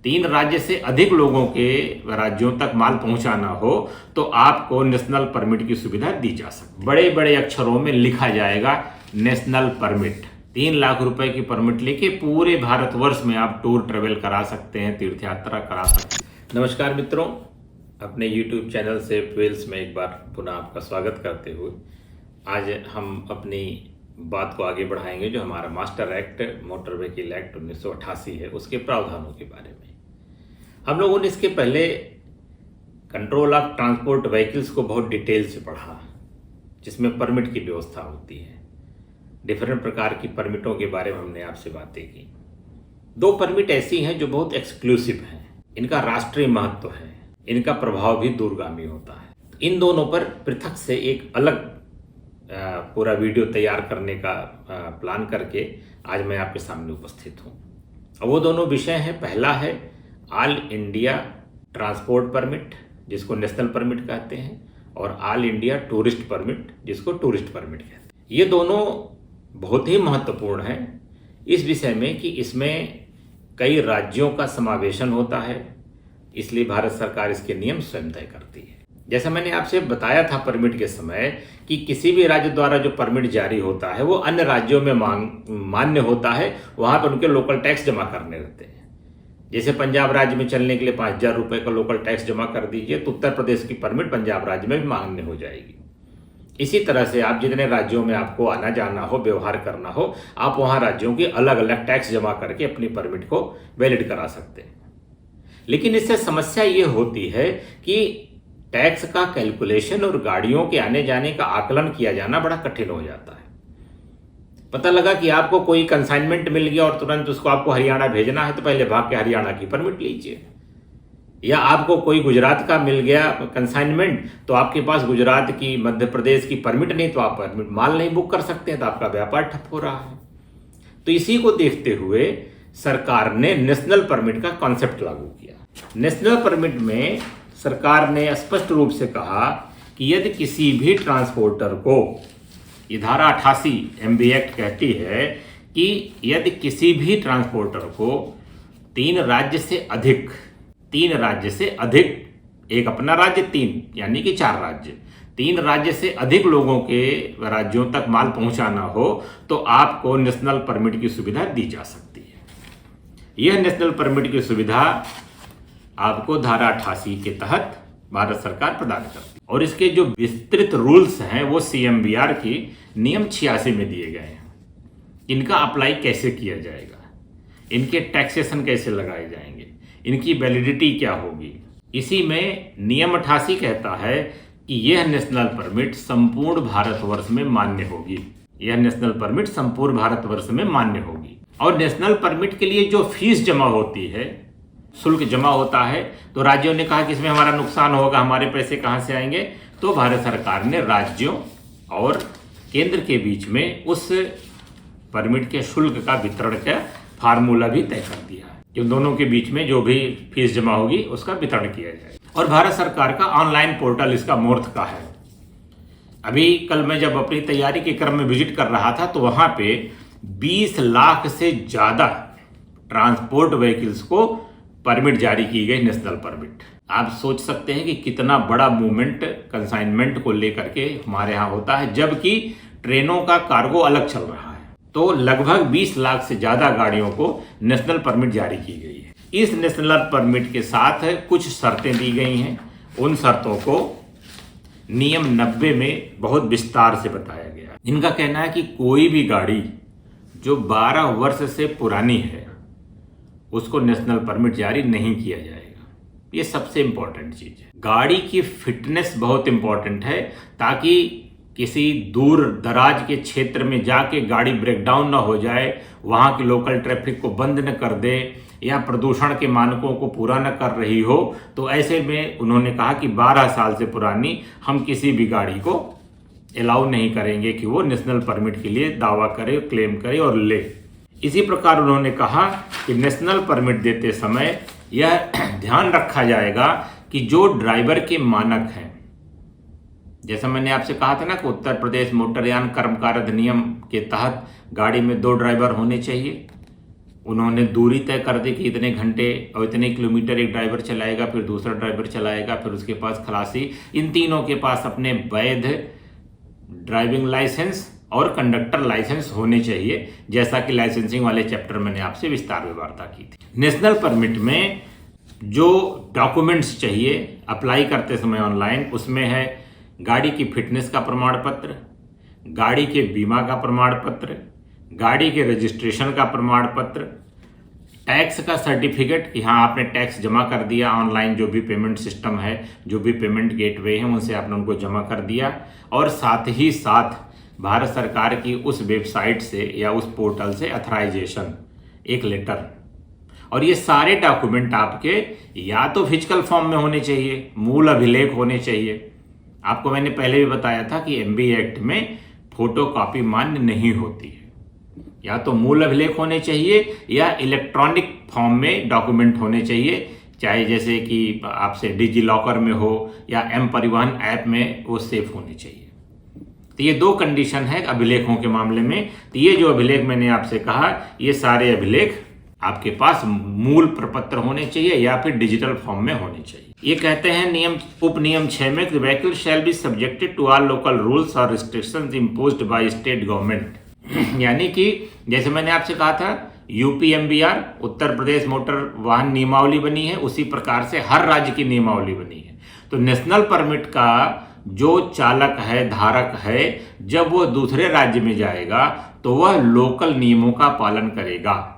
3 राज्य से अधिक लोगों के राज्यों तक माल पहुंचाना हो तो आपको नेशनल परमिट की सुविधा दी जा सकती। बड़े बड़े अक्षरों में लिखा जाएगा नेशनल परमिट। 3 लाख रुपए की परमिट लेके पूरे भारतवर्ष में आप टूर ट्रेवल करा सकते हैं, तीर्थ यात्रा करा सकते हैं। नमस्कार मित्रों, अपने YouTube चैनल से ट्वेल्स में एक बार पुनः आपका स्वागत करते हुए आज हम अपनी बात को आगे बढ़ाएंगे जो हमारा master act motor vehicle act 1988 है उसके प्रावधानों के बारे में। हम लोगों ने इसके पहले कंट्रोल ऑफ ट्रांसपोर्ट व्हीकल्स को बहुत डिटेल से पढ़ा, जिसमें परमिट की व्यवस्था होती है। डिफरेंट प्रकार की परमिटों के बारे में हमने आपसे बातें की। 2 परमिट ऐसी हैं जो बहुत एक्सक्लूसिव हैं, इनका राष्ट्रीय महत्व है, इनका प्रभाव भी दूरगामी होता है। इन दोनों पर पृथक से एक अलग पूरा वीडियो तैयार करने का प्लान करके आज मैं आपके सामने उपस्थित हूँ। और वो दोनों विषय हैं, पहला है ऑल इंडिया ट्रांसपोर्ट परमिट जिसको नेशनल परमिट कहते हैं, और ऑल इंडिया टूरिस्ट परमिट जिसको टूरिस्ट परमिट कहते हैं। ये दोनों बहुत ही महत्वपूर्ण हैं इस विषय में कि इसमें कई राज्यों का समावेशन होता है, इसलिए भारत सरकार इसके नियम स्वयं तय करती है। जैसा मैंने आपसे बताया था परमिट के समय कि किसी भी राज्य द्वारा जो परमिट जारी होता है वो अन्य राज्यों में मान्य होता है, वहाँ पर उनके लोकल टैक्स जमा करने रहते हैं। जैसे पंजाब राज्य में चलने के लिए 5,000 रुपये का लोकल टैक्स जमा कर दीजिए तो उत्तर प्रदेश की परमिट पंजाब राज्य में भी मान्य हो जाएगी। इसी तरह से आप जितने राज्यों में आपको आना जाना हो, व्यवहार करना हो, आप वहाँ राज्यों की अलग अलग टैक्स जमा करके अपनी परमिट को वैलिड करा सकते हैं। लेकिन इससे समस्या ये होती है कि टैक्स का कैलकुलेशन और गाड़ियों के आने जाने का आकलन किया जाना बड़ा कठिन हो जाता है। पता लगा कि आपको कोई कंसाइनमेंट मिल गया और तुरंत उसको आपको हरियाणा भेजना है तो पहले भाग के हरियाणा की परमिट लीजिए, या आपको कोई गुजरात का मिल गया कंसाइनमेंट तो आपके पास गुजरात की, मध्य प्रदेश की परमिट नहीं तो आप परमिट माल नहीं बुक कर सकते हैं, तो आपका व्यापार ठप हो रहा है। तो इसी को देखते हुए सरकार ने नेशनल परमिट का कॉन्सेप्ट लागू किया। नेशनल परमिट में सरकार ने स्पष्ट रूप से कहा कि यदि किसी भी ट्रांसपोर्टर को, ये धारा 88 MB एक्ट कहती है कि यदि किसी भी ट्रांसपोर्टर को 3 राज्य से अधिक, एक अपना राज्य 3 यानी कि 4 राज्य, 3 राज्य से अधिक लोगों के राज्यों तक माल पहुंचाना हो तो आपको नेशनल परमिट की सुविधा दी जा सकती है। यह नेशनल परमिट की सुविधा आपको धारा 88 के तहत भारत सरकार प्रदान करती है, और इसके जो विस्तृत रूल्स हैं वो CMVR की नियम 86 में दिए गए हैं। इनका अप्लाई कैसे किया जाएगा, इनके टैक्सेशन कैसे लगाए जाएंगे, इनकी वैलिडिटी क्या होगी, इसी में नियम 88 कहता है कि यह नेशनल परमिट संपूर्ण भारतवर्ष में मान्य होगी। यह नेशनल परमिट संपूर्ण भारतवर्ष में मान्य होगी। और नेशनल परमिट के लिए जो फीस जमा होती है, शुल्क जमा होता है, तो राज्यों ने कहा कि इसमें हमारा नुकसान होगा, हमारे पैसे कहाँ से आएंगे, तो भारत सरकार ने राज्यों और केंद्र के बीच में उस परमिट के शुल्क का वितरण का फार्मूला भी तय कर दिया है कि दोनों के बीच में जो भी फीस जमा होगी उसका वितरण किया जाए। और भारत सरकार का ऑनलाइन पोर्टल इसका मूर्त का है। अभी कल मैं जब अपनी तैयारी के क्रम में विजिट कर रहा था तो वहाँ पे 20 लाख से ज़्यादा ट्रांसपोर्ट व्हीकल्स को परमिट जारी की गई, नेशनल परमिट। आप सोच सकते हैं कि कितना बड़ा मूवमेंट कंसाइनमेंट को लेकर के हमारे यहाँ होता है, जबकि ट्रेनों का कार्गो अलग चल रहा है। तो लगभग 20 लाख से ज़्यादा गाड़ियों को नेशनल परमिट जारी की गई है। इस नेशनल परमिट के साथ कुछ शर्तें दी गई हैं। उन शर्तों को नियम 90 में बहुत विस्तार से बताया गया। इनका कहना है कि कोई भी गाड़ी जो 12 वर्ष से पुरानी है उसको नेशनल परमिट जारी नहीं किया जाएगा। ये सबसे इंपॉर्टेंट चीज है। गाड़ी की फिटनेस बहुत इंपॉर्टेंट है, ताकि किसी दूर दराज के क्षेत्र में जाके गाड़ी ब्रेकडाउन ना हो जाए, वहाँ की लोकल ट्रैफिक को बंद न कर दे, या प्रदूषण के मानकों को पूरा न कर रही हो। तो ऐसे में उन्होंने कहा कि 12 साल से पुरानी हम किसी भी गाड़ी को अलाउ नहीं करेंगे कि वो नेशनल परमिट के लिए दावा करे, क्लेम करे और ले। इसी प्रकार उन्होंने कहा कि नेशनल परमिट देते समय यह ध्यान रखा जाएगा कि जो ड्राइवर के मानक हैं, जैसा मैंने आपसे कहा था ना कि उत्तर प्रदेश मोटरयान कर्मकार अधिनियम के तहत गाड़ी में 2 ड्राइवर होने चाहिए, उन्होंने दूरी तय कर दी कि इतने घंटे और इतने किलोमीटर एक ड्राइवर चलाएगा, फिर दूसरा ड्राइवर चलाएगा, फिर उसके पास खलासी। इन तीनों के पास अपने वैध ड्राइविंग लाइसेंस और कंडक्टर लाइसेंस होने चाहिए, जैसा कि लाइसेंसिंग वाले चैप्टर मैंने आपसे विस्तार में वार्ता की थी। नेशनल परमिट में जो डॉक्यूमेंट्स चाहिए अप्लाई करते समय ऑनलाइन, उसमें है गाड़ी की फिटनेस का प्रमाण पत्र, गाड़ी के बीमा का प्रमाण पत्र, गाड़ी के रजिस्ट्रेशन का प्रमाण पत्र, टैक्स का सर्टिफिकेट कि हाँ आपने टैक्स जमा कर दिया, ऑनलाइन जो भी पेमेंट सिस्टम है, जो भी पेमेंट गेटवे है उनसे आपने उनको जमा कर दिया, और साथ ही साथ भारत सरकार की उस वेबसाइट से या उस पोर्टल से अथराइजेशन, एक लेटर। और ये सारे डॉक्यूमेंट आपके या तो फिजिकल फॉर्म में होने चाहिए, मूल अभिलेख होने चाहिए। आपको मैंने पहले भी बताया था कि एमबी एक्ट में फोटो कॉपी मान्य नहीं होती है। या तो मूल अभिलेख होने चाहिए या इलेक्ट्रॉनिक फॉर्म में डॉक्यूमेंट होने चाहिए, चाहे जैसे कि आपसे डिजी लॉकर में हो या एम परिवहन ऐप में वो सेफ होने चाहिए। तो ये दो कंडीशन है अभिलेखों के मामले में। तो ये जो अभिलेख मैंने आपसे कहा, ये सारे अभिलेख आपके पास मूल प्रपत्र होने चाहिए या फिर डिजिटल फॉर्म में होने चाहिए। ये कहते हैं उपनियम 6 में, vehicle shall be subjected to all local rules और restrictions imposed by state government. यानी कि जैसे मैंने आपसे कहा था यूपीएमबीआर उत्तर प्रदेश मोटर वाहन नियमावली बनी है, उसी प्रकार से हर राज्य की नियमावली बनी है। तो नेशनल परमिट का जो चालक है, धारक है, जब वो दूसरे राज्य में जाएगा तो वह लोकल नियमों का पालन करेगा।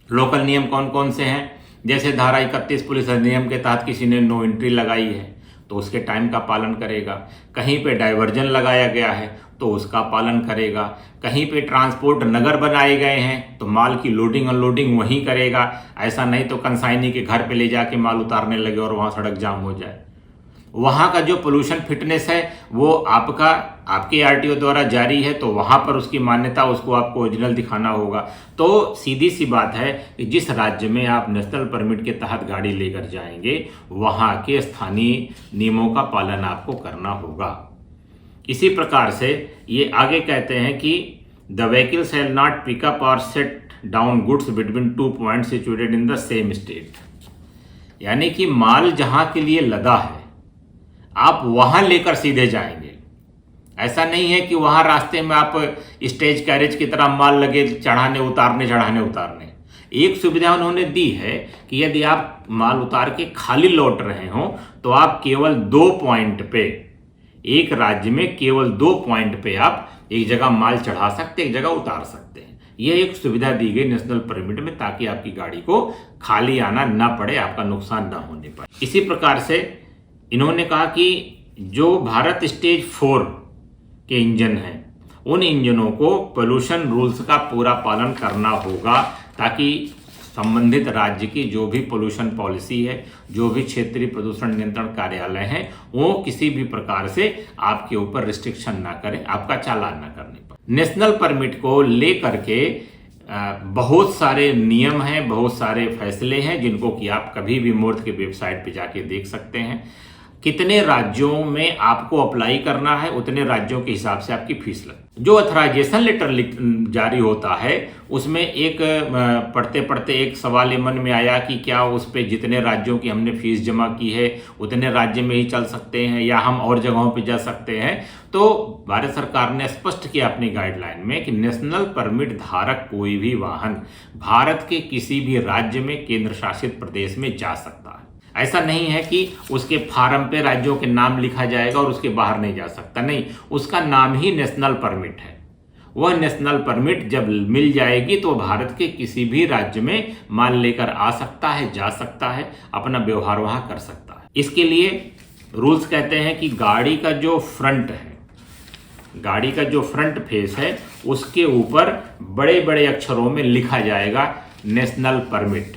लोकल नियम कौन कौन से हैं? जैसे धारा 31 पुलिस अधिनियम के तहत किसी ने नो एंट्री लगाई है तो उसके टाइम का पालन करेगा। कहीं पे डाइवर्जन लगाया गया है तो उसका पालन करेगा। कहीं पे ट्रांसपोर्ट नगर बनाए गए हैं तो माल की लोडिंग अनलोडिंग वहीं करेगा। ऐसा नहीं तो कंसाइनी के घर पे ले जाके माल उतारने लगे और वहाँ सड़क जाम हो जाए। वहाँ का जो पोल्यूशन फिटनेस है वो आपके आरटीओ द्वारा जारी है, तो वहाँ पर उसकी मान्यता उसको आपको ओरिजिनल दिखाना होगा। तो सीधी सी बात है कि जिस राज्य में आप नेशनल परमिट के तहत गाड़ी लेकर जाएंगे वहाँ के स्थानीय नियमों का पालन आपको करना होगा। इसी प्रकार से ये आगे कहते हैं कि the vehicle shall not pick up और set down goods between 2 points situated in the same state. यानी कि माल जहाँ के लिए लदा है आप वहां लेकर सीधे जाएंगे। ऐसा नहीं है कि वहां रास्ते में आप स्टेज कैरेज की तरह माल लगे चढ़ाने उतारने। एक सुविधा उन्होंने दी है कि यदि आप माल उतार के खाली लौट रहे हो तो आप केवल 2 पॉइंट पे, एक राज्य में केवल 2 पॉइंट पे आप एक जगह माल चढ़ा सकते, एक जगह उतार सकते हैं। यह एक सुविधा दी गई नेशनल परमिट में ताकि आपकी गाड़ी को खाली आना ना पड़े, आपका नुकसान ना होने पाए। इसी प्रकार से इन्होंने कहा कि जो भारत स्टेज 4 के इंजन हैं उन इंजनों को पोल्यूशन रूल्स का पूरा पालन करना होगा ताकि संबंधित राज्य की जो भी पोल्यूशन पॉलिसी है, जो भी क्षेत्रीय प्रदूषण नियंत्रण कार्यालय हैं, वो किसी भी प्रकार से आपके ऊपर रिस्ट्रिक्शन ना करें, आपका चालान ना करने पर। नेशनल परमिट को लेकर के बहुत सारे नियम हैं, बहुत सारे फैसले हैं जिनको कि आप कभी भी मोर्थ की वेबसाइट पे जाके देख सकते हैं। कितने राज्यों में आपको अप्लाई करना है उतने राज्यों के हिसाब से आपकी फीस लगती। जो अथराइजेशन लेटर जारी होता है उसमें एक पढ़ते पढ़ते एक सवाल मन में आया कि क्या उस पे जितने राज्यों की हमने फीस जमा की है उतने राज्य में ही चल सकते हैं या हम और जगहों पे जा सकते हैं। तो भारत सरकार ने स्पष्ट किया अपनी गाइडलाइन में कि नेशनल परमिट धारक कोई भी वाहन भारत के किसी भी राज्य में केंद्र शासित प्रदेश में जा सकता है। ऐसा नहीं है कि उसके फार्म पे राज्यों के नाम लिखा जाएगा और उसके बाहर नहीं जा सकता, नहीं, उसका नाम ही नेशनल परमिट है। वह नेशनल परमिट जब मिल जाएगी तो भारत के किसी भी राज्य में माल लेकर आ सकता है, जा सकता है, अपना व्यवहार वहां कर सकता है। इसके लिए रूल्स कहते हैं कि गाड़ी का जो फ्रंट है, गाड़ी का जो फ्रंट फेस है उसके ऊपर बड़े बड़े अक्षरों में लिखा जाएगा नेशनल परमिट,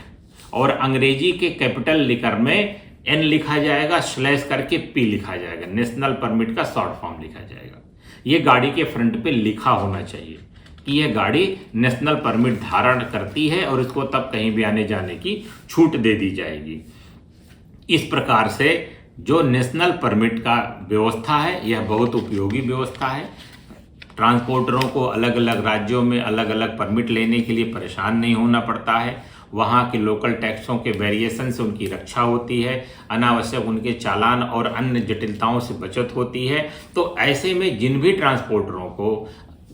और अंग्रेजी के कैपिटल लेटर में N लिखा जाएगा, स्लैश करके P लिखा जाएगा, नेशनल परमिट का शॉर्ट फॉर्म लिखा जाएगा। ये गाड़ी के फ्रंट पे लिखा होना चाहिए कि यह गाड़ी नेशनल परमिट धारण करती है और इसको तब कहीं भी आने जाने की छूट दे दी जाएगी। इस प्रकार से जो नेशनल परमिट का व्यवस्था है यह बहुत उपयोगी व्यवस्था है। ट्रांसपोर्टरों को अलग अलग राज्यों में अलग अलग परमिट लेने के लिए परेशान नहीं होना पड़ता है। वहाँ के लोकल टैक्सों के वेरिएशन से उनकी रक्षा होती है, अनावश्यक उनके चालान और अन्य जटिलताओं से बचत होती है। तो ऐसे में जिन भी ट्रांसपोर्टरों को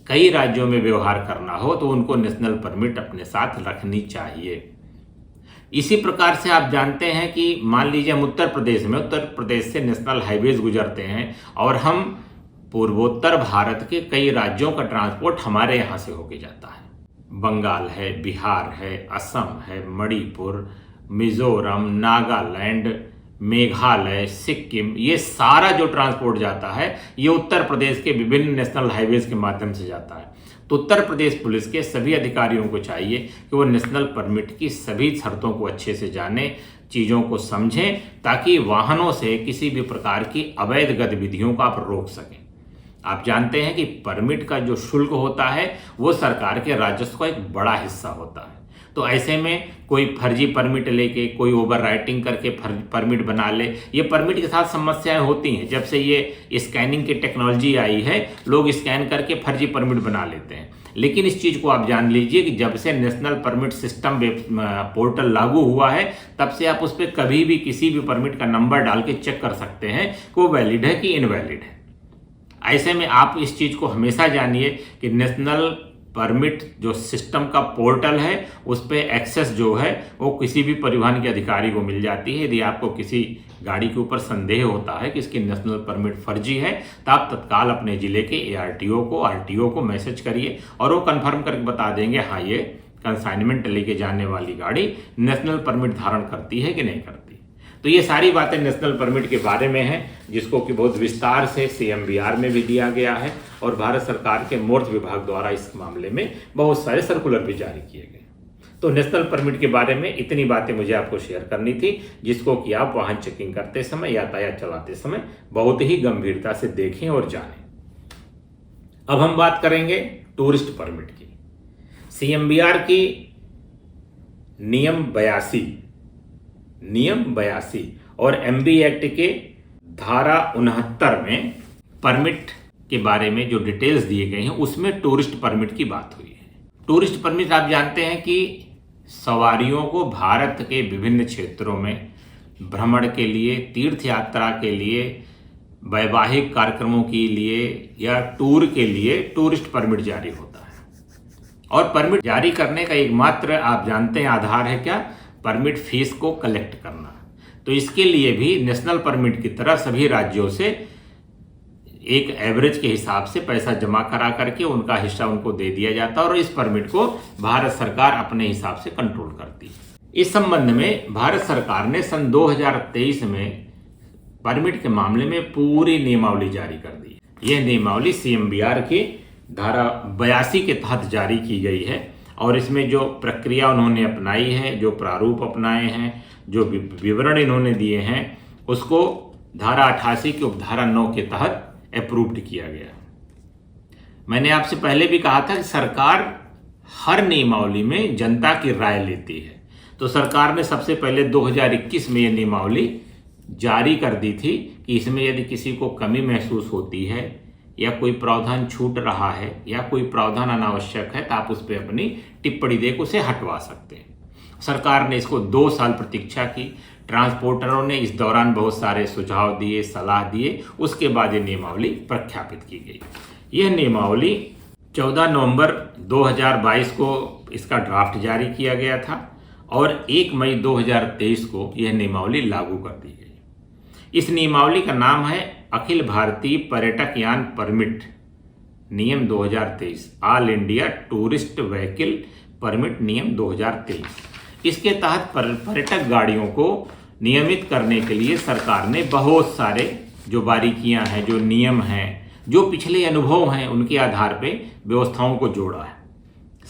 कई राज्यों में व्यवहार करना हो तो उनको नेशनल परमिट अपने साथ रखनी चाहिए। इसी प्रकार से आप जानते हैं कि मान लीजिए हम उत्तर प्रदेश से नेशनल हाईवेज गुजरते हैं और हम पूर्वोत्तर भारत के कई राज्यों का ट्रांसपोर्ट हमारे यहाँ से होके जाता है। बंगाल है, बिहार है, असम है, मणिपुर, मिजोरम, नागालैंड, मेघालय, सिक्किम, ये सारा जो ट्रांसपोर्ट जाता है ये उत्तर प्रदेश के विभिन्न नेशनल हाईवेज के माध्यम से जाता है। तो उत्तर प्रदेश पुलिस के सभी अधिकारियों को चाहिए कि वो नेशनल परमिट की सभी शर्तों को अच्छे से जानें, चीज़ों को समझें, ताकि वाहनों से किसी भी प्रकार की अवैध गतिविधियों को आप रोक सकें। आप जानते हैं कि परमिट का जो शुल्क होता है वो सरकार के राजस्व का एक बड़ा हिस्सा होता है। तो ऐसे में कोई फर्जी परमिट लेके, कोई ओवर राइटिंग करके परमिट बना ले, ये परमिट के साथ समस्याएं होती हैं। जब से ये स्कैनिंग की टेक्नोलॉजी आई है, लोग स्कैन करके फर्जी परमिट बना लेते हैं। लेकिन इस चीज़ को आप जान लीजिए कि जब से नेशनल परमिट सिस्टम पोर्टल लागू हुआ है, तब से आप उस पर कभी भी किसी भी परमिट का नंबर डाल के चेक कर सकते हैं कि वो वैलिड है कि इनवैलिड है। ऐसे में आप इस चीज़ को हमेशा जानिए कि नेशनल परमिट जो सिस्टम का पोर्टल है उस पर एक्सेस जो है वो किसी भी परिवहन के अधिकारी को मिल जाती है। यदि आपको किसी गाड़ी के ऊपर संदेह होता है कि इसकी नेशनल परमिट फर्जी है तो आप तत्काल अपने ज़िले के आरटीओ को मैसेज करिए और वो कंफर्म करके बता देंगे हाँ ये कंसाइनमेंट लेके जाने वाली गाड़ी नेशनल परमिट धारण करती है कि नहीं करती। तो ये सारी बातें नेशनल परमिट के बारे में हैं, जिसको कि बहुत विस्तार से CMVR में भी दिया गया है और भारत सरकार के मोर्च विभाग द्वारा इस मामले में बहुत सारे सर्कुलर भी जारी किए गए। तो नेशनल परमिट के बारे में इतनी बातें मुझे आपको शेयर करनी थी, जिसको कि आप वाहन चेकिंग करते समय, यातायात चलाते समय बहुत ही गंभीरता से देखें और जानें। अब हम बात करेंगे टूरिस्ट परमिट की। CMVR की नियम 82 और MB एक्ट के धारा 69 में परमिट के बारे में जो डिटेल्स दिए गए हैं उसमें टूरिस्ट परमिट की बात हुई है। टूरिस्ट परमिट आप जानते हैं कि सवारियों को भारत के विभिन्न क्षेत्रों में भ्रमण के लिए, तीर्थ यात्रा के लिए, वैवाहिक कार्यक्रमों के लिए या टूर के लिए टूरिस्ट परमिट जारी होता है। और परमिट जारी करने का एकमात्र आप जानते हैं आधार है क्या? परमिट फीस को कलेक्ट करना। तो इसके लिए भी नेशनल परमिट की तरह सभी राज्यों से एक एवरेज के हिसाब से पैसा जमा करा करके उनका हिस्सा उनको दे दिया जाता है और इस परमिट को भारत सरकार अपने हिसाब से कंट्रोल करती है। इस संबंध में भारत सरकार ने सन 2023 में परमिट के मामले में पूरी नियमावली जारी कर दी। यह नियमावली CMVR की धारा 82 के तहत जारी की गई है और इसमें जो प्रक्रिया उन्होंने अपनाई है, जो प्रारूप अपनाए हैं, जो विवरण इन्होंने दिए हैं, उसको धारा 88 की उपधारा 9 के तहत अप्रूव्ड किया गया। मैंने आपसे पहले भी कहा था कि सरकार हर नियमावली में जनता की राय लेती है। तो सरकार ने सबसे पहले 2021 में ये नियमावली जारी कर दी थी कि इसमें यदि किसी को कमी महसूस होती है या कोई प्रावधान छूट रहा है या कोई प्रावधान अनावश्यक है तो आप उस पर अपनी टिप्पणी देकर उसे हटवा सकते हैं। सरकार ने इसको 2 साल प्रतीक्षा की। ट्रांसपोर्टरों ने इस दौरान बहुत सारे सुझाव दिए, सलाह दिए, उसके बाद ये नियमावली प्रख्यापित की गई। यह नियमावली 14 नवंबर 2022 को इसका ड्राफ्ट जारी किया गया था और 1 मई 2023 को यह नियमावली लागू कर दी गई। इस नियमावली का नाम है अखिल भारतीय पर्यटक यान परमिट नियम 2023, all India tourist vehicle permit नियम 2023। इसके तहत पर्यटक गाड़ियों को नियमित करने के लिए सरकार ने बहुत सारे जो बारीकियां हैं, जो नियम हैं, जो पिछले अनुभव हैं, उनके आधार पे व्यवस्थाओं को जोड़ा है।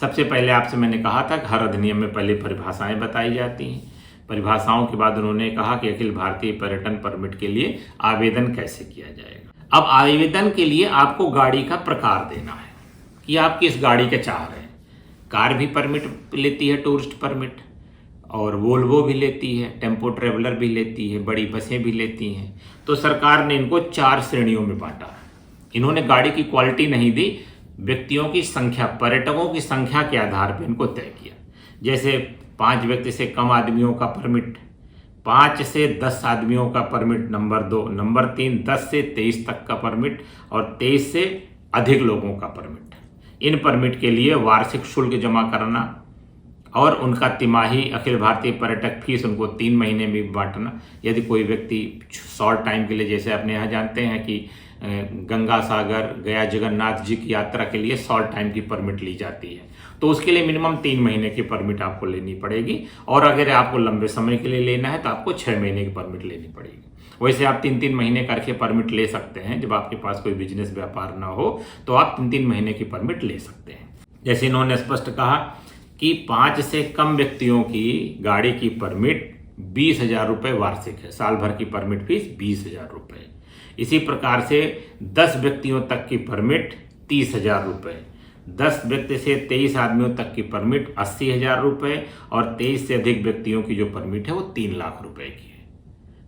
सबसे पहले आपसे मैंने कहा था कि हर अधिनियम में पहले परिभाषाएं बताई जाती हैं। परिभाषाओं के बाद उन्होंने कहा कि अखिल भारतीय पर्यटन परमिट के लिए आवेदन कैसे किया जाएगा। अब आवेदन के लिए आपको गाड़ी का प्रकार देना है कि आप किस गाड़ी का चाह रहे हैं। कार भी परमिट लेती है, टूरिस्ट परमिट, और वोल्वो भी लेती है, टेम्पो ट्रेवलर भी लेती है, बड़ी बसें भी लेती हैं। तो सरकार ने इनको 4 श्रेणियों में बांटा। इन्होंने गाड़ी की क्वालिटी नहीं दी, व्यक्तियों की संख्या, पर्यटकों की संख्या के आधार पर इनको तय किया। जैसे 5 व्यक्ति से कम आदमियों का परमिट, 5 से 10 आदमियों का परमिट नंबर 2, नंबर 3 10 से 23 तक का परमिट और 23 से अधिक लोगों का परमिट। इन परमिट के लिए वार्षिक शुल्क जमा करना और उनका तिमाही अखिल भारतीय पर्यटक फीस उनको 3 महीने में बांटना। यदि कोई व्यक्ति शॉर्ट टाइम के लिए, जैसे अपने यहाँ जानते हैं कि गंगा सागर, गया जगन्नाथ जी की यात्रा के लिए शॉर्ट टाइम की परमिट ली जाती है, तो उसके लिए मिनिमम 3 महीने की परमिट आपको लेनी पड़ेगी। और अगर आपको लंबे समय के लिए लेना है तो आपको 6 महीने की परमिट लेनी पड़ेगी। वैसे आप 3-3 महीने करके परमिट ले सकते हैं। जब आपके पास कोई बिजनेस व्यापार ना हो तो आप 3-3 महीने की परमिट ले सकते हैं। जैसे इन्होंने स्पष्ट कहा कि 5 से कम व्यक्तियों की गाड़ी की परमिट 20,000 रुपये वार्षिक है। साल भर की परमिट फीस 20,000 रुपये। इसी प्रकार से 10 व्यक्तियों तक की परमिट 30,000 रुपये, 10 व्यक्ति से 23 आदमियों तक की परमिट 80,000 रुपये और 23 से अधिक व्यक्तियों की जो परमिट है वो 3 लाख रुपए की है।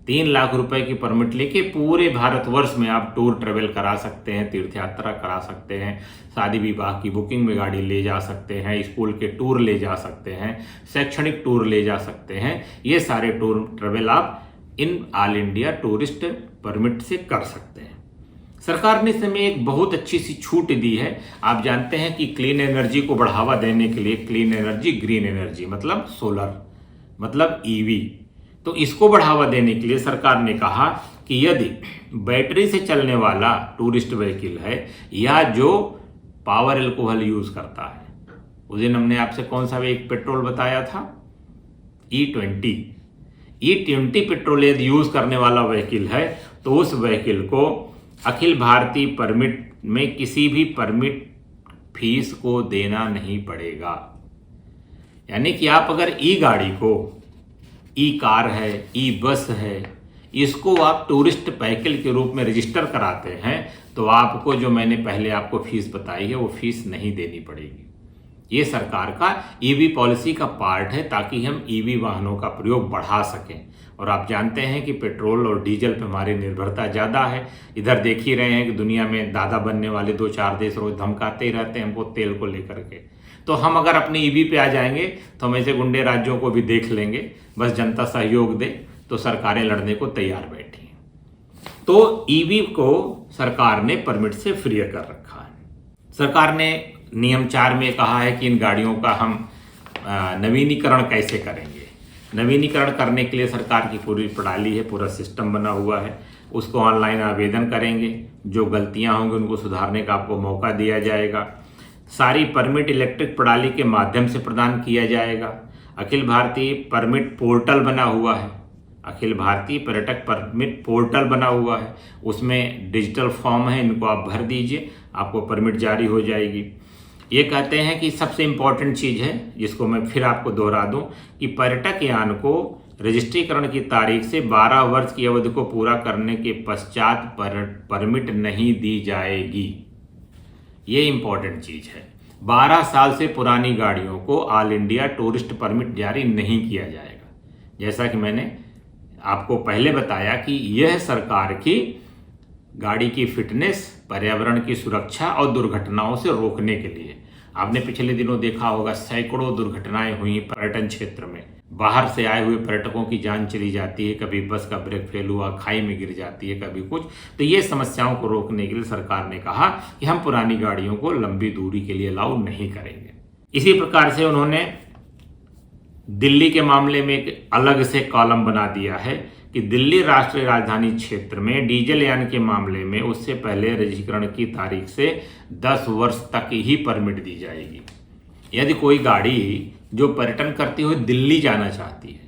3 लाख रुपए की परमिट लेके पूरे भारतवर्ष में आप टूर ट्रेवल करा सकते हैं, तीर्थ यात्रा करा सकते हैं, शादी विवाह की बुकिंग में गाड़ी ले जा सकते हैं, स्कूल के टूर ले जा सकते हैं, शैक्षणिक टूर ले जा सकते हैं। ये सारे टूर ट्रेवल आप in all India tourist permit से कर सकते हैं। सरकार ने इस समय एक बहुत अच्छी सी छूट दी है। आप जानते हैं कि क्लीन एनर्जी को बढ़ावा देने के लिए, क्लीन एनर्जी, ग्रीन एनर्जी मतलब सोलर, मतलब ईवी, तो इसको बढ़ावा देने के लिए सरकार ने कहा कि यदि बैटरी से चलने वाला टूरिस्ट व्हीकल है या जो पावर एल्कोहल यूज करता है, उस दिन हमने आपसे कौन सा एक पेट्रोल बताया था, E20 पेट्रोल यदि यूज करने वाला व्हीकल है तो उस व्हीकल को अखिल भारतीय परमिट में किसी भी परमिट फीस को देना नहीं पड़ेगा। यानी कि आप अगर ई गाड़ी को, ई कार है, ई बस है, इसको आप टूरिस्ट व्हीकल के रूप में रजिस्टर कराते हैं तो आपको, जो मैंने पहले आपको फीस बताई है, वो फीस नहीं देनी पड़ेगी। ये सरकार का ईवी पॉलिसी का पार्ट है ताकि हम ईवी वाहनों का प्रयोग बढ़ा सकें। और आप जानते हैं कि पेट्रोल और डीजल पर हमारी निर्भरता ज़्यादा है। इधर देख ही रहे हैं कि दुनिया में दादा बनने वाले 2-4 देश रोज धमकाते ही रहते हैं हमको तेल को लेकर के। तो हम अगर अपने ईवी पे आ जाएंगे तो हम ऐसे गुंडे राज्यों को भी देख लेंगे। बस जनता सहयोग दे तो सरकारें लड़ने को तैयार बैठी हैं। तो ईवी को सरकार ने परमिट से फ्री कर रखा है। सरकार ने नियम 4 में कहा है कि इन गाड़ियों का हम नवीनीकरण कैसे करेंगे। नवीनीकरण करने के लिए सरकार की पूरी प्रणाली है, पूरा सिस्टम बना हुआ है। उसको ऑनलाइन आवेदन करेंगे, जो गलतियां होंगी उनको सुधारने का आपको मौका दिया जाएगा। सारी परमिट इलेक्ट्रिक प्रणाली के माध्यम से प्रदान किया जाएगा। अखिल भारतीय परमिट पोर्टल बना हुआ है, अखिल भारतीय पर्यटक परमिट पोर्टल बना हुआ है। उसमें डिजिटल फॉर्म है, इनको आप भर दीजिए, आपको परमिट जारी हो जाएगी। ये कहते हैं कि सबसे इम्पॉर्टेंट चीज़ है, जिसको मैं फिर आपको दोहरा दूं, कि पर्यटक यान को रजिस्ट्रीकरण की तारीख से 12 वर्ष की अवधि को पूरा करने के पश्चात परमिट नहीं दी जाएगी। ये इम्पॉर्टेंट चीज़ है। 12 साल से पुरानी गाड़ियों को ऑल इंडिया टूरिस्ट परमिट जारी नहीं किया जाएगा। जैसा कि मैंने आपको पहले बताया कि यह सरकार की गाड़ी की फिटनेस, पर्यावरण की सुरक्षा और दुर्घटनाओं से रोकने के लिए। आपने पिछले दिनों देखा होगा सैकड़ों दुर्घटनाएं हुई पर्यटन क्षेत्र में। बाहर से आए हुए पर्यटकों की जान चली जाती है, कभी बस का ब्रेक फेल हुआ, खाई में गिर जाती है, कभी कुछ। तो ये समस्याओं को रोकने के लिए सरकार ने कहा कि हम पुरानी गाड़ियों को लंबी दूरी के लिए अलाउ नहीं करेंगे। इसी प्रकार से उन्होंने दिल्ली के मामले में एक अलग से कॉलम बना दिया है कि दिल्ली राष्ट्रीय राजधानी क्षेत्र में डीजल यान के मामले में उससे पहले रजिस्ट्रीकरण की तारीख से 10 वर्ष तक ही परमिट दी जाएगी। यदि कोई गाड़ी जो पर्यटन करती हुई दिल्ली जाना चाहती है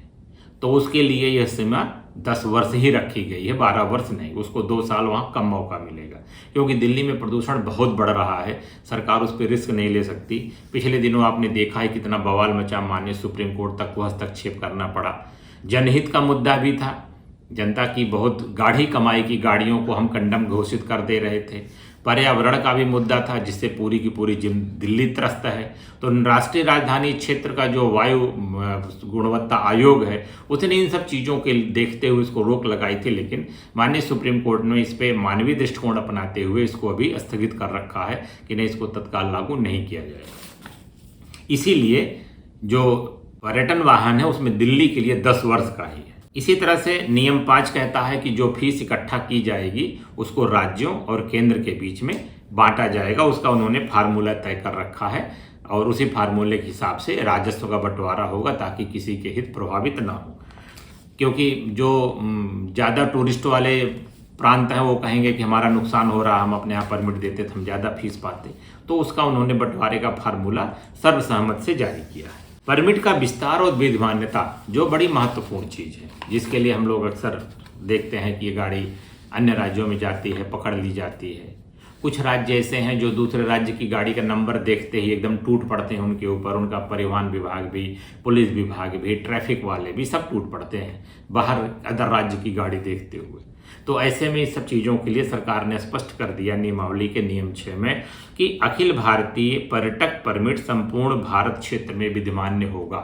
तो उसके लिए यह सीमा 10 वर्ष ही रखी गई है, 12 वर्ष नहीं। उसको 2 साल वहाँ कम मौका मिलेगा, क्योंकि दिल्ली में प्रदूषण बहुत बढ़ रहा है। सरकार उस पर रिस्क नहीं ले सकती। पिछले दिनों आपने देखा है कितना बवाल मचा, माननीय सुप्रीम कोर्ट तक को हस्तक्षेप करना पड़ा। जनहित का मुद्दा भी था, जनता की बहुत गाढ़ी कमाई की गाड़ियों को हम कंडम घोषित कर दे रहे थे। पर्यावरण का भी मुद्दा था जिससे पूरी की पूरी दिल्ली त्रस्त है। तो राष्ट्रीय राजधानी क्षेत्र का जो वायु गुणवत्ता आयोग है उसने इन सब चीज़ों के देखते हुए इसको रोक लगाई थी, लेकिन माननीय सुप्रीम कोर्ट ने इस पर मानवीय दृष्टिकोण अपनाते हुए इसको अभी स्थगित कर रखा है कि नहीं, इसको तत्काल लागू नहीं किया जाएगा। इसीलिए जो पर्यटन वाहन है उसमें दिल्ली के लिए 10 वर्ष का ही है। इसी तरह से नियम 5 कहता है कि जो फीस इकट्ठा की जाएगी उसको राज्यों और केंद्र के बीच में बांटा जाएगा। उसका उन्होंने फार्मूला तय कर रखा है और उसी फार्मूले के हिसाब से राजस्व का बंटवारा होगा ताकि किसी के हित प्रभावित ना हो। क्योंकि जो ज़्यादा टूरिस्ट वाले प्रांत हैं वो कहेंगे कि हमारा नुकसान हो रहा, हम अपने यहाँ परमिट देते तो हम ज़्यादा फीस पाते, तो उसका उन्होंने बंटवारे का फार्मूला सर्वसहमत से जारी किया है। परमिट का विस्तार और विधिमान्यता जो बड़ी महत्वपूर्ण चीज़ है, जिसके लिए हम लोग अक्सर देखते हैं कि ये गाड़ी अन्य राज्यों में जाती है, पकड़ ली जाती है। कुछ राज्य ऐसे हैं जो दूसरे राज्य की गाड़ी का नंबर देखते ही एकदम टूट पड़ते हैं उनके ऊपर। उनका परिवहन विभाग भी, पुलिस विभाग भी, ट्रैफिक वाले भी सब टूट पड़ते हैं बाहर अदर राज्य की गाड़ी देखते हुए। तो ऐसे में इस सब चीज़ों के लिए सरकार ने स्पष्ट कर दिया नियमावली के नियम 6 में कि अखिल भारतीय पर्यटक परमिट संपूर्ण भारत क्षेत्र में विधिमान्य होगा।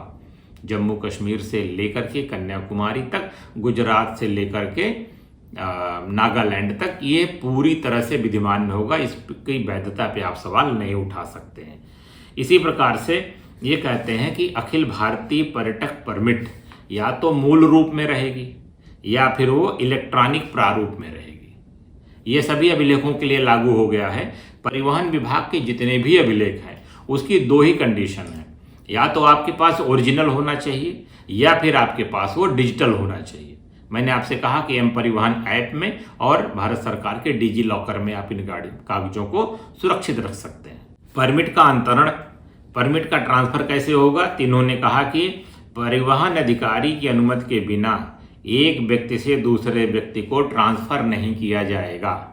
जम्मू कश्मीर से लेकर के कन्याकुमारी तक, गुजरात से लेकर के नागालैंड तक ये पूरी तरह से विधिमान्य होगा। इसकी वैधता पे आप सवाल नहीं उठा सकते हैं। इसी प्रकार से ये कहते हैं कि अखिल भारतीय पर्यटक परमिट या तो मूल रूप में रहेगी या फिर वो इलेक्ट्रॉनिक प्रारूप में रहेगी। ये सभी अभिलेखों के लिए लागू हो गया है। परिवहन विभाग के जितने भी अभिलेख हैं उसकी 2 ही कंडीशन है, या तो आपके पास ओरिजिनल होना चाहिए या फिर आपके पास वो डिजिटल होना चाहिए। मैंने आपसे कहा कि एम परिवहन ऐप में और भारत सरकार के डिजी लॉकर में आप इन गाड़ी कागजों को सुरक्षित रख सकते हैं। परमिट का अंतरण, परमिट का ट्रांसफर कैसे होगा? तो इन्होंने कहा कि परिवहन अधिकारी की अनुमति के बिना एक व्यक्ति से दूसरे व्यक्ति को ट्रांसफर नहीं किया जाएगा।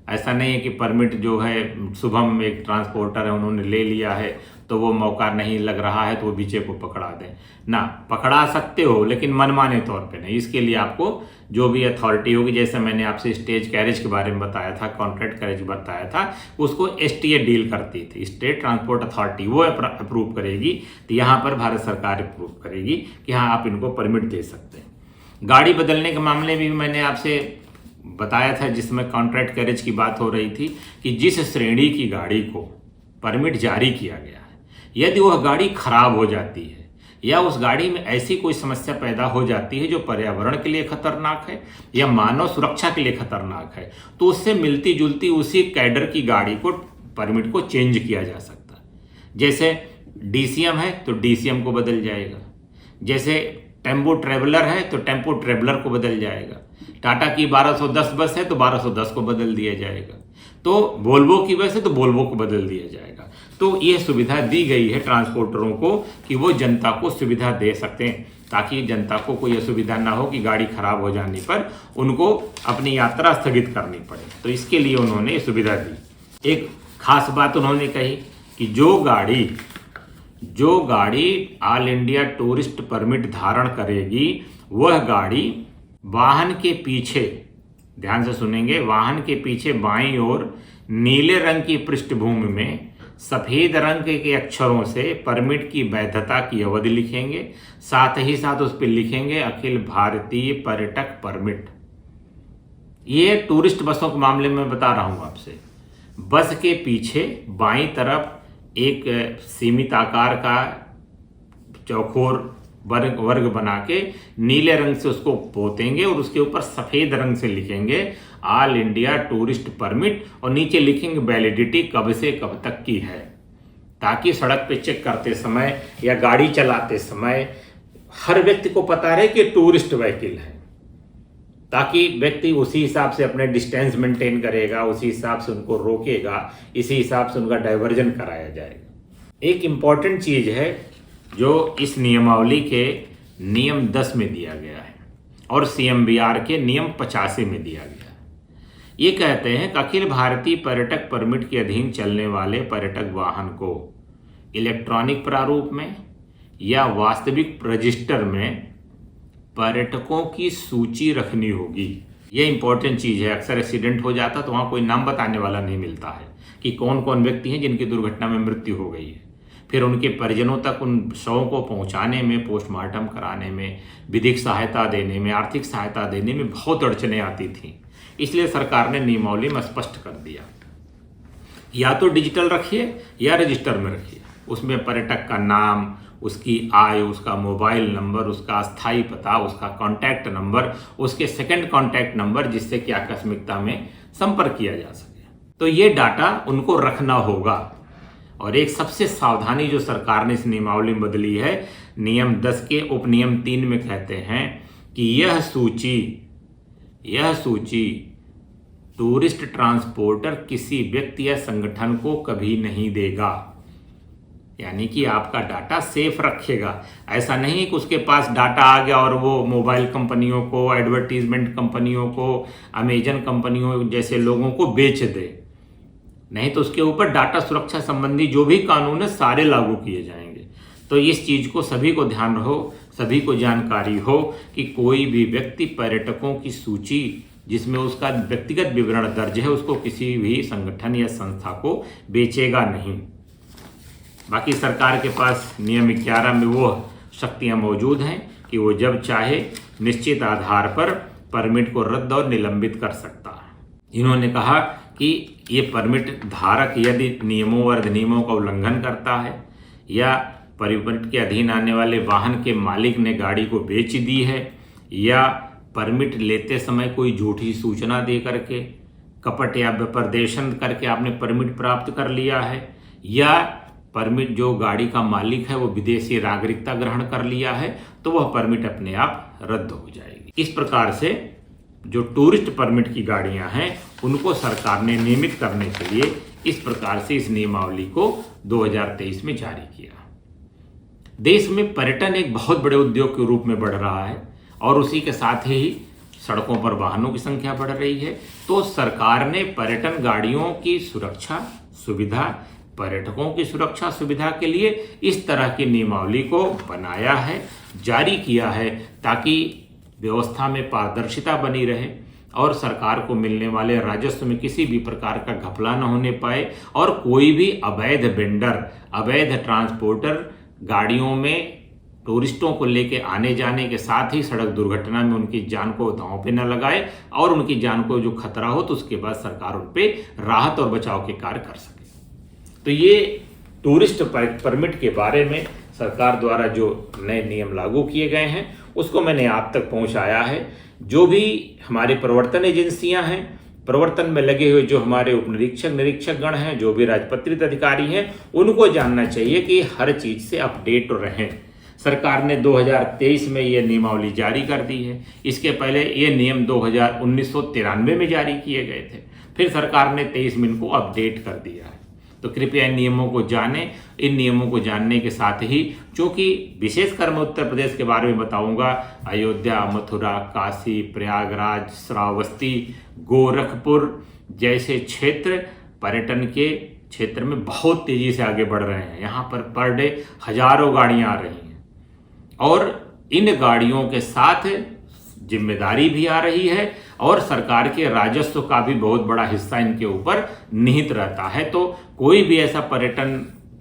ऐसा नहीं है कि परमिट जो है शुभम एक ट्रांसपोर्टर है उन्होंने ले लिया है तो वो मौका नहीं लग रहा है तो वो बीचे को पकड़ा दें ना। पकड़ा सकते हो लेकिन मनमाने तौर पे नहीं। इसके लिए आपको जो भी अथॉरिटी होगी, जैसे मैंने आपसे स्टेज कैरेज के बारे में बताया था, कॉन्ट्रैक्ट कैरेज बताया था, उसको STA डील करती थी, स्टेट ट्रांसपोर्ट अथॉरिटी, वो अप्रूव करेगी। तो यहाँ पर भारत सरकार अप्रूव करेगी कि हाँ आप इनको परमिट दे सकते हैं। गाड़ी बदलने के मामले में भी मैंने आपसे बताया था, जिसमें कॉन्ट्रैक्ट कैरेज की बात हो रही थी कि जिस श्रेणी की गाड़ी को परमिट जारी किया गया है, यदि वह गाड़ी खराब हो जाती है या उस गाड़ी में ऐसी कोई समस्या पैदा हो जाती है जो पर्यावरण के लिए खतरनाक है या मानव सुरक्षा के लिए खतरनाक है, तो उससे मिलती जुलती उसी कैडर की गाड़ी को परमिट को चेंज किया जा सकता है। जैसे DCM है तो DCM को बदल जाएगा, जैसे टेम्पो ट्रेवलर है तो टेम्पो ट्रेवलर को बदल जाएगा, टाटा की 1210 बस है तो 1210 को बदल दिया जाएगा, तो वोल्वो की बस है तो वोल्वो को बदल दिया जाएगा। तो ये सुविधा दी गई है ट्रांसपोर्टरों को कि वो जनता को सुविधा दे सकते हैं, ताकि जनता को कोई असुविधा ना हो कि गाड़ी खराब हो जाने पर उनको अपनी यात्रा स्थगित करनी पड़े। तो इसके लिए उन्होंने ये सुविधा दी। एक खास बात उन्होंने कही कि जो गाड़ी ऑल इंडिया टूरिस्ट परमिट धारण करेगी वह गाड़ी वाहन के पीछे, ध्यान से सुनेंगे, वाहन के पीछे बाईं ओर नीले रंग की पृष्ठभूमि में सफेद रंग के अक्षरों से परमिट की वैधता की अवधि लिखेंगे, साथ ही साथ उस पर लिखेंगे अखिल भारतीय पर्यटक परमिट। ये टूरिस्ट बसों के मामले में बता रहा हूं आपसे। बस के पीछे बाईं तरफ एक सीमित आकार का चौकोर वर्ग बना के नीले रंग से उसको पोतेंगे और उसके ऊपर सफेद रंग से लिखेंगे ऑल इंडिया टूरिस्ट परमिट और नीचे लिखेंगे वैलिडिटी कब से कब तक की है, ताकि सड़क पे चेक करते समय या गाड़ी चलाते समय हर व्यक्ति को पता रहे कि टूरिस्ट व्हीकल है, ताकि व्यक्ति उसी हिसाब से अपने डिस्टेंस मेंटेन करेगा, उसी हिसाब से उनको रोकेगा, इसी हिसाब से उनका डाइवर्जन कराया जाएगा। एक इम्पॉर्टेंट चीज़ है जो इस नियमावली के नियम 10 में दिया गया है और CMVR के नियम 85 में दिया गया है। ये कहते हैं कि अखिल भारतीय पर्यटक परमिट के अधीन चलने वाले पर्यटक वाहन को इलेक्ट्रॉनिक प्रारूप में या वास्तविक रजिस्टर में पर्यटकों की सूची रखनी होगी। ये इंपॉर्टेंट चीज़ है। अक्सर एक्सीडेंट हो जाता तो वहाँ कोई नाम बताने वाला नहीं मिलता है कि कौन कौन व्यक्ति हैं जिनकी दुर्घटना में मृत्यु हो गई है। फिर उनके परिजनों तक उन शवों को पहुंचाने में, पोस्टमार्टम कराने में, विधिक सहायता देने में, आर्थिक सहायता देने में बहुत अड़चनें आती थीं। इसलिए सरकार ने नियमावली में स्पष्ट कर दिया, या तो डिजिटल रखिए या रजिस्टर में रखिए। उसमें पर्यटक का नाम, उसकी आय, उसका मोबाइल नंबर, उसका अस्थायी पता, उसका कॉन्टैक्ट नंबर, उसके सेकंड कॉन्टैक्ट नंबर, जिससे कि आकस्मिकता में संपर्क किया जा सके। तो ये डाटा उनको रखना होगा। और एक सबसे सावधानी जो सरकार ने इस नियमावली में बदली है, नियम 10 के उपनियम 3 में कहते हैं कि यह सूची टूरिस्ट ट्रांसपोर्टर किसी व्यक्ति या संगठन को कभी नहीं देगा। यानी कि आपका डाटा सेफ रखेगा। ऐसा नहीं कि उसके पास डाटा आ गया और वो मोबाइल कंपनियों को, एडवर्टीजमेंट कंपनियों को, अमेजन कंपनियों जैसे लोगों को बेच दे। नहीं तो उसके ऊपर डाटा सुरक्षा संबंधी जो भी कानून है सारे लागू किए जाएंगे। तो इस चीज़ को सभी को ध्यान रहो, सभी को जानकारी हो कि कोई भी व्यक्ति पर्यटकों की सूची जिसमें उसका व्यक्तिगत विवरण दर्ज है उसको किसी भी संगठन या संस्था को बेचेगा नहीं। बाकी सरकार के पास नियम 11 में वो शक्तियां मौजूद हैं कि वो जब चाहे निश्चित आधार पर परमिट को रद्द और निलंबित कर सकता है। इन्होंने कहा कि ये परमिट धारक यदि नियमों और अधिनियमों का उल्लंघन करता है या परमिट के अधीन आने वाले वाहन के मालिक ने गाड़ी को बेच दी है या परमिट लेते समय कोई झूठी सूचना दे करके, कपट या विप्रदेशन करके आपने परमिट प्राप्त कर लिया है, या परमिट जो गाड़ी का मालिक है वो विदेशी नागरिकता ग्रहण कर लिया है, तो वह परमिट अपने आप रद्द हो जाएगी। इस प्रकार से जो टूरिस्ट परमिट की गाड़ियां हैं उनको सरकार ने नियमित करने के लिए इस प्रकार से इस नियमावली को 2023 में जारी किया। देश में पर्यटन एक बहुत बड़े उद्योग के रूप में बढ़ रहा है और उसी के साथ ही सड़कों पर वाहनों की संख्या बढ़ रही है। तो सरकार ने पर्यटन गाड़ियों की सुरक्षा सुविधा, पर्यटकों की सुरक्षा सुविधा के लिए इस तरह की नियमावली को बनाया है, जारी किया है, ताकि व्यवस्था में पारदर्शिता बनी रहे और सरकार को मिलने वाले राजस्व में किसी भी प्रकार का घपला न होने पाए और कोई भी अवैध वेंडर, अवैध ट्रांसपोर्टर गाड़ियों में टूरिस्टों को लेके आने जाने के साथ ही सड़क दुर्घटना में उनकी जान को दांव पे न लगाए और उनकी जान को जो खतरा हो तो उसके बाद सरकार उन पे राहत और बचाव के कार्य कर सके। तो ये टूरिस्ट परमिट के बारे में सरकार द्वारा जो नए नियम लागू किए गए हैं उसको मैंने आप तक पहुंचाया है। जो भी हमारे प्रवर्तन एजेंसियां हैं, प्रवर्तन में लगे हुए जो हमारे उप निरीक्षक गण हैं, जो भी राजपत्रित अधिकारी हैं, उनको जानना चाहिए कि हर चीज से अपडेट रहें। सरकार ने 2023 में ये नियमावली जारी कर दी है। इसके पहले ये नियम 1993 में जारी किए गए थे, फिर सरकार ने 23 में इनको अपडेट कर दिया है। तो कृपया इन नियमों को जानें। इन नियमों को जानने के साथ ही, चूंकि विशेषकर मैं उत्तर प्रदेश के बारे में बताऊंगा, अयोध्या, मथुरा, काशी, प्रयागराज, श्रावस्ती, गोरखपुर जैसे क्षेत्र पर्यटन के क्षेत्र में बहुत तेजी से आगे बढ़ रहे हैं। यहाँ पर डे हजारों गाड़ियाँ आ रही हैं और इन गाड़ियों के साथ जिम्मेदारी भी आ रही है और सरकार के राजस्व का भी बहुत बड़ा हिस्सा इनके ऊपर निहित रहता है। तो कोई भी ऐसा पर्यटन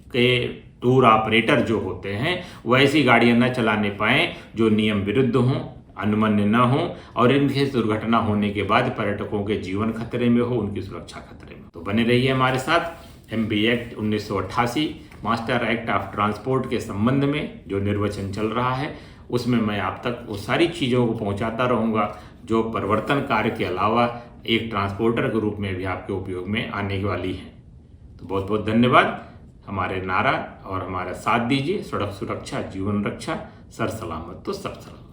के टूर ऑपरेटर जो होते हैं वो ऐसी गाड़ियां न चलाने पाएं जो नियम विरुद्ध हों, अनुमन्य न हों और इनसे दुर्घटना होने के बाद पर्यटकों के जीवन खतरे में हो, उनकी सुरक्षा खतरे में। तो बने रहिए हमारे साथ। MB act 1988 master act of transport के संबंध में जो निर्वचन चल रहा है उसमें मैं आप तक वो सारी चीज़ों को पहुंचाता रहूंगा जो परिवर्तन कार्य के अलावा एक ट्रांसपोर्टर के रूप में भी आपके उपयोग में आने वाली है। तो बहुत बहुत धन्यवाद। हमारे नारा और हमारा साथ दीजिए। सड़क सुरक्षा जीवन रक्षा, सर सलामत तो सब सलामत।